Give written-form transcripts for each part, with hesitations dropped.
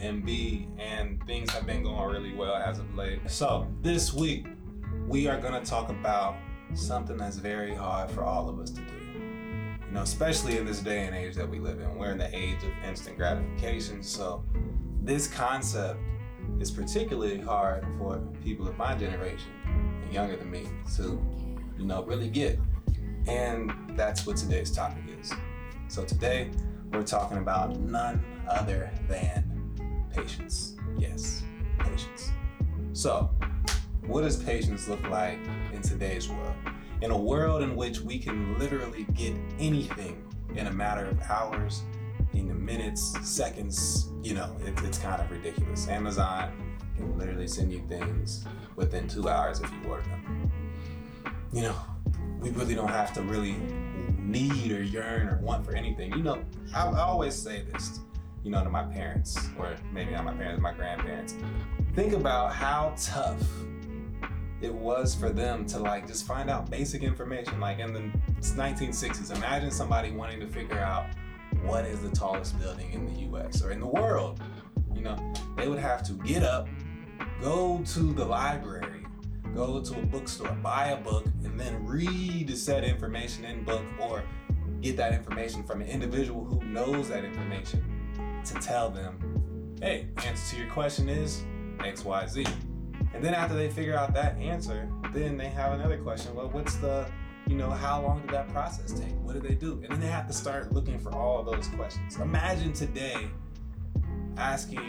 MB, and things have been going really well as of late. So this week, we are gonna talk about something that's very hard for all of us to do. You know, especially in this day and age that we live in. We're in the age of instant gratification, so this concept is particularly hard for people of my generation and younger than me to, really get. And that's what today's topic is. So today, we're talking about none other than patience. Yes, patience. So, what does patience look like in today's world? In a world in which we can literally get anything in a matter of hours, in minutes, seconds, it's kind of ridiculous. Amazon can literally send you things within 2 hours if you order them. We really don't have to really need or yearn or want for anything. I always say this, to my parents, or maybe not my parents, my grandparents. Think about how tough it was for them to just find out basic information. Like in the 1960s, imagine somebody wanting to figure out what is the tallest building in the US or in the world. They would have to get up, go to the library, go to a bookstore, buy a book, and then read the said information in book, or get that information from an individual who knows that information to tell them, hey, answer to your question is X, Y, Z. And then after they figure out that answer, then they have another question. Well, what's the, how long did that process take? What did they do? And then they have to start looking for all of those questions. Imagine today asking,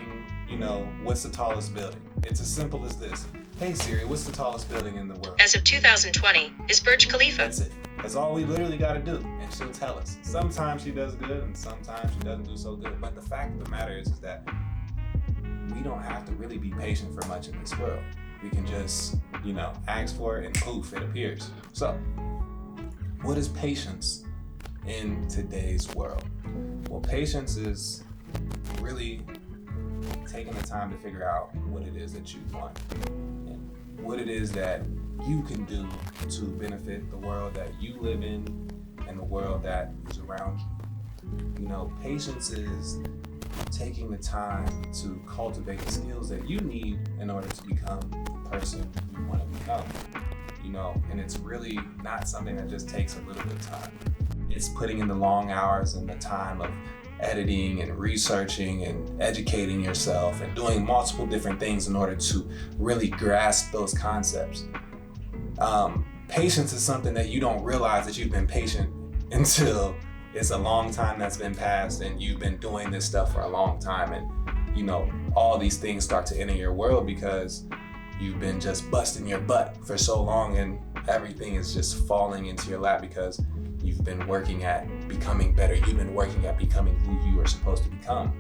what's the tallest building? It's as simple as this. Hey Siri, what's the tallest building in the world? As of 2020, is Burj Khalifa. That's it. That's all we literally got to do. And she'll tell us. Sometimes she does good and sometimes she doesn't do so good. But the fact of the matter is that we don't have to really be patient for much in this world. We can just, ask for it and poof, it appears. So, what is patience in today's world? Well, patience is really taking the time to figure out what it is that you want and what it is that you can do to benefit the world that you live in and the world that is around you. Patience is taking the time to cultivate the skills that you need in order to become the person you want to become. And it's really not something that just takes a little bit of time. It's putting in the long hours and the time of editing and researching and educating yourself and doing multiple different things in order to really grasp those concepts. Patience is something that you don't realize that you've been patient until it's a long time that's been passed and you've been doing this stuff for a long time, and all these things start to enter your world because you've been just busting your butt for so long and everything is just falling into your lap because you've been working at becoming better. You've been working at becoming who you are supposed to become.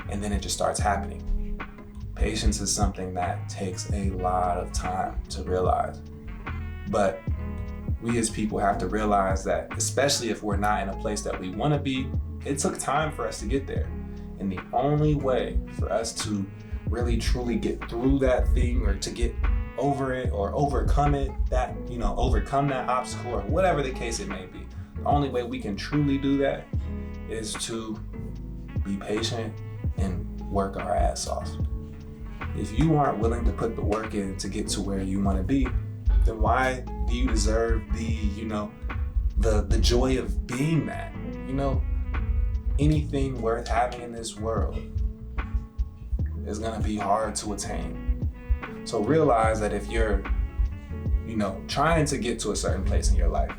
And then it just starts happening. Patience is something that takes a lot of time to realize. But we as people have to realize that, especially if we're not in a place that we want to be, it took time for us to get there. And the only way for us to really truly get through that thing, or to get over it or overcome it, overcome that obstacle or whatever the case it may be, the only way we can truly do that is to be patient and work our ass off. If you aren't willing to put the work in to get to where you want to be, then why do you deserve the joy of being that? Anything worth having in this world is going to be hard to attain. So realize that if you're, trying to get to a certain place in your life,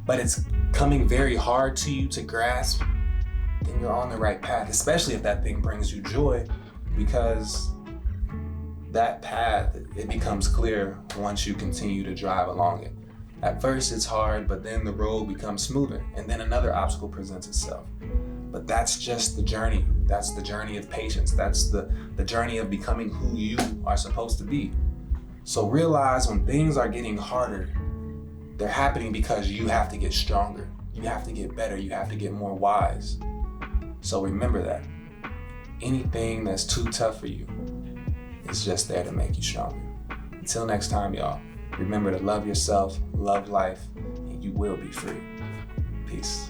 but it's coming very hard to you to grasp, then you're on the right path, especially if that thing brings you joy, because that path, it becomes clear once you continue to drive along it. At first it's hard, but then the road becomes smoother, and then another obstacle presents itself. But that's just the journey. That's the journey of patience. That's the journey of becoming who you are supposed to be. So realize when things are getting harder, they're happening because you have to get stronger. You have to get better. You have to get more wise. So remember that. Anything that's too tough for you is just there to make you stronger. Until next time, y'all, remember to love yourself, love life, and you will be free. Peace.